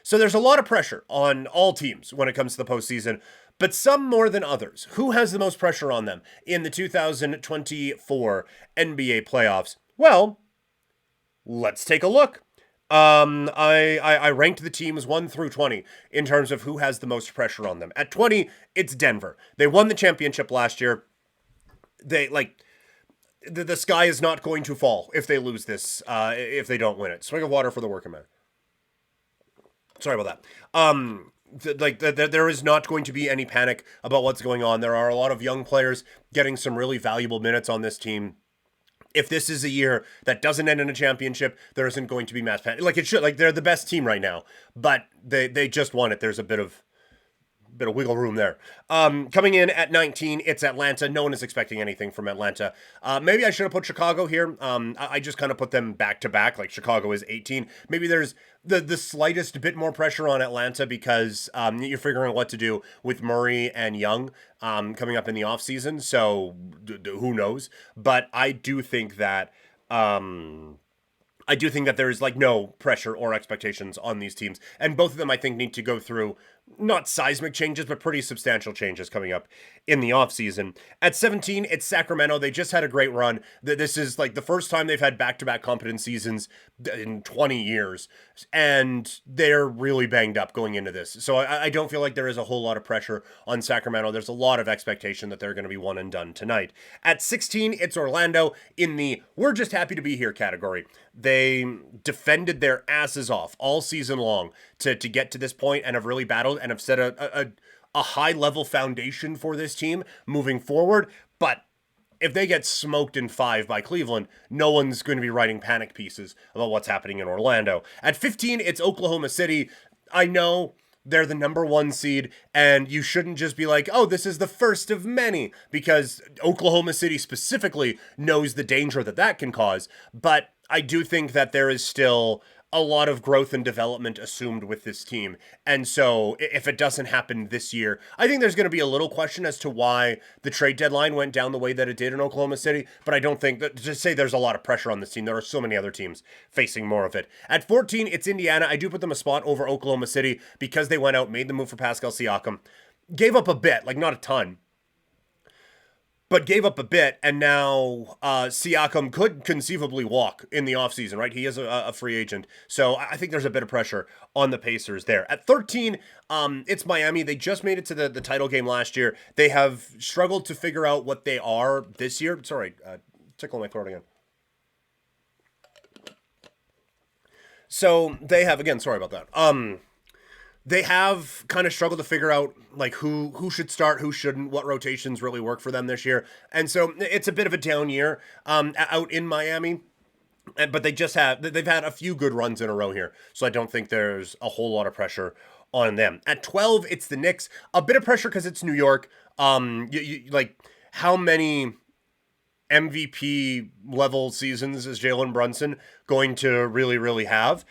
So there's a lot of pressure on all teams when it comes to the postseason, but some more than others. Who has the most pressure on them in the 2024 NBA playoffs? Well, let's take a look. I ranked the teams 1 through 20 in terms of who has the most pressure on them. At 20, it's Denver. They won the championship last year. They like the sky is not going to fall if they lose this. If they don't win it, swig of water for the working man. Sorry about that. There is not going to be any panic about what's going on. There are a lot of young players getting some really valuable minutes on this team. If this is a year that doesn't end in a championship, there isn't going to be mass panic. Like it should. Like they're the best team right now, but they just won it. There's a bit of wiggle room there. Coming in at 19, it's Atlanta. No one is expecting anything from Atlanta. Maybe I should have put Chicago here. I just kind of put them back to back. Like Chicago is 18. Maybe there's the slightest bit more pressure on Atlanta because you're figuring out what to do with Murray and Young coming up in the offseason. So who knows? But I do think that there is like no pressure or expectations on these teams. And both of them, I think, need to go through not seismic changes, but pretty substantial changes coming up in the offseason. At 17, it's Sacramento. They just had a great run. This is like the first time they've had back-to-back competent seasons in 20 years. And they're really banged up going into this. So I don't feel like there is a whole lot of pressure on Sacramento. There's a lot of expectation that they're going to be one and done tonight. At 16, it's Orlando in the we're just happy to be here category. They defended their asses off all season long to get to this point and have really battled and have set a high level foundation for this team moving forward. But if they get smoked in 5 by Cleveland, no one's going to be writing panic pieces about what's happening in Orlando. At 15, it's Oklahoma City. I know they're the number 1 seed, and you shouldn't just be like, oh, this is the first of many, because Oklahoma City specifically knows the danger that can cause. But I do think that there is still a lot of growth and development assumed with this team. And so if it doesn't happen this year, I think there's going to be a little question as to why the trade deadline went down the way that it did in Oklahoma City. But I don't think that to say there's a lot of pressure on this team. There are so many other teams facing more of it. At 14, it's Indiana. I do put them a spot over Oklahoma City because they went out, made the move for Pascal Siakam, gave up a bit, like not a ton, but gave up a bit, and now Siakam could conceivably walk in the offseason, right? He is a free agent. So I think there's a bit of pressure on the Pacers there. At 13, it's Miami. They just made it to the title game last year. They have struggled to figure out what they are this year. Sorry, tickle my throat again. So they have, again, sorry about that. They have kind of struggled to figure out like who should start, who shouldn't, what rotations really work for them this year. And so it's a bit of a down year out in Miami. But they've had a few good runs in a row here. So I don't think there's a whole lot of pressure on them. At 12, it's the Knicks. A bit of pressure because it's New York. Like how many MVP level seasons is Jalen Brunson going to really, really have?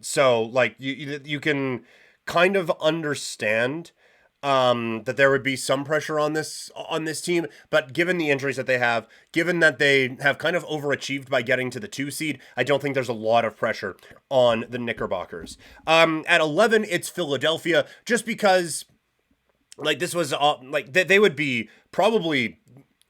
So like you can kind of understand that there would be some pressure on this team, but given the injuries that they have, given that they have kind of overachieved by getting to the 2 seed, I don't think there's a lot of pressure on the Knickerbockers. At 11, it's Philadelphia, just because like this was like they would be probably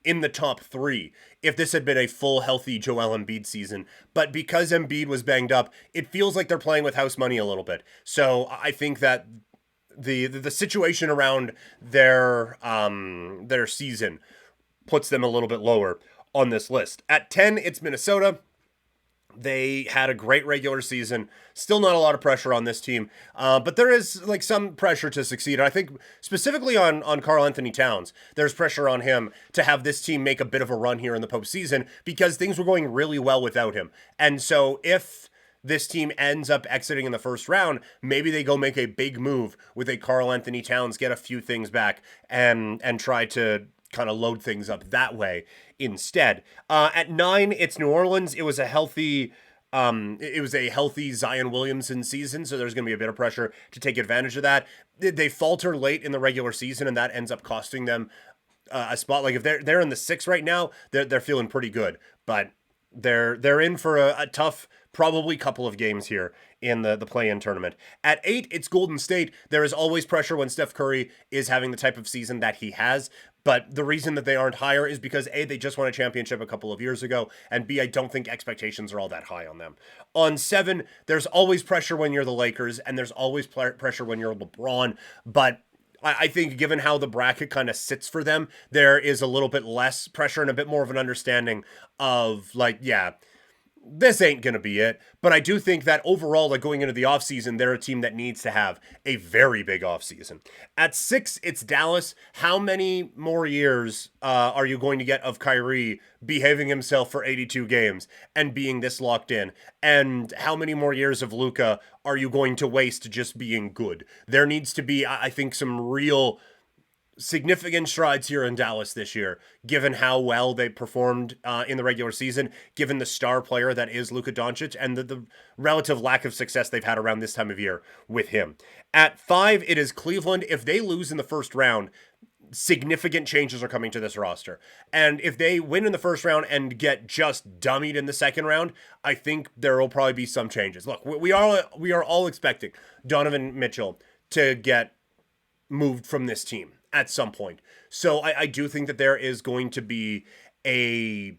in the top 3 if this had been a full healthy Joel Embiid season. But because Embiid was banged up, it feels like they're playing with house money a little bit. So I think that the situation around their season puts them a little bit lower on this list. At 10, it's Minnesota. They had a great regular season. Still not a lot of pressure on this team. But there is like some pressure to succeed. I think specifically on Karl Anthony Towns, there's pressure on him to have this team make a bit of a run here in the postseason because things were going really well without him. And so if this team ends up exiting in the first round, maybe they go make a big move with a Karl Anthony Towns, get a few things back and try to kind of load things up that way instead. At 9, it's New Orleans. It was a healthy Zion Williamson season, so there's going to be a bit of pressure to take advantage of that. They falter late in the regular season, and that ends up costing them a spot. Like if they're in the 6 right now, they're feeling pretty good, but they're in for a tough probably couple of games here in the play-in tournament. At 8, it's Golden State. There is always pressure when Steph Curry is having the type of season that he has. But the reason that they aren't higher is because A, they just won a championship a couple of years ago, and B, I don't think expectations are all that high on them. On 7, there's always pressure when you're the Lakers, and there's always pressure when you're LeBron, but I think given how the bracket kind of sits for them, there is a little bit less pressure and a bit more of an understanding of, like, yeah, this ain't going to be it. But I do think that overall, like going into the offseason, they're a team that needs to have a very big offseason. At 6, it's Dallas. How many more years are you going to get of Kyrie behaving himself for 82 games and being this locked in? And how many more years of Luka are you going to waste just being good? There needs to be, I think, some real significant strides here in Dallas this year, given how well they performed in the regular season, given the star player that is Luka Doncic, and the relative lack of success they've had around this time of year with him. At 5, it is Cleveland. If they lose in the first round, significant changes are coming to this roster. And if they win in the first round and get just dummied in the second round, I think there will probably be some changes. Look, we are all expecting Donovan Mitchell to get moved from this team at some point. So I do think that there is going to be an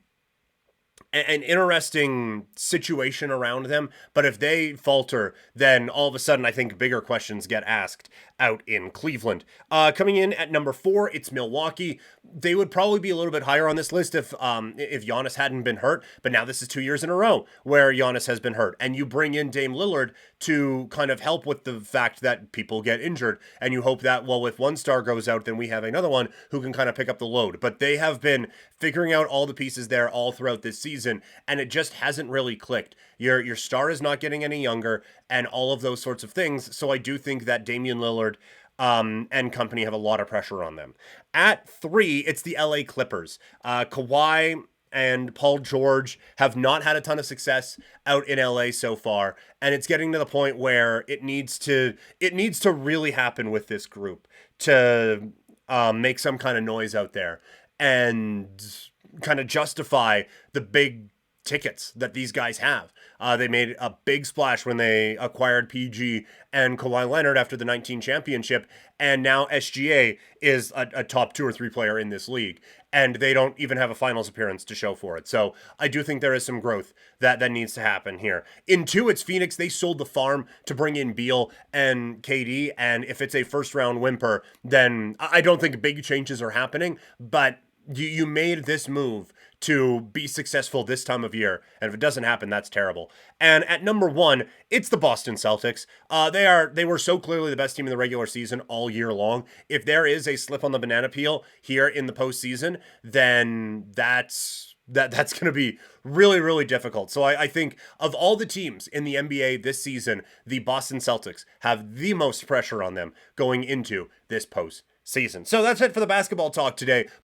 interesting situation around them. But if they falter, then all of a sudden I think bigger questions get asked out in Cleveland. Coming in at number 4, it's Milwaukee. They would probably be a little bit higher on this list if Giannis hadn't been hurt. But now this is 2 years in a row where Giannis has been hurt. And you bring in Dame Lillard to kind of help with the fact that people get injured. And you hope that, well, if one star goes out, then we have another one who can kind of pick up the load. But they have been figuring out all the pieces there all throughout this season, and it just hasn't really clicked. Your star is not getting any younger, and all of those sorts of things. So I do think that Damian Lillard and company have a lot of pressure on them. At 3, it's the LA Clippers. Kawhi and Paul George have not had a ton of success out in LA so far, and it's getting to the point where it needs to really happen with this group to make some kind of noise out there and kind of justify the big tickets that these guys have. They made a big splash when they acquired PG and Kawhi Leonard after the 19 championship, and now SGA is a top 2 or 3 player in this league, and they don't even have a finals appearance to show for it. So I do think there is some growth that needs to happen here. In 2, it's Phoenix. They sold the farm to bring in Beal and KD, and if it's a first round whimper, then I don't think big changes are happening, but you made this move to be successful this time of year, and if it doesn't happen, that's terrible. And at number 1, it's the Boston Celtics. They were so clearly the best team in the regular season all year long. If there is a slip on the banana peel here in the postseason, then that's going to be really, really difficult. So I think of all the teams in the NBA this season, the Boston Celtics have the most pressure on them going into this postseason. So that's it for the basketball talk today.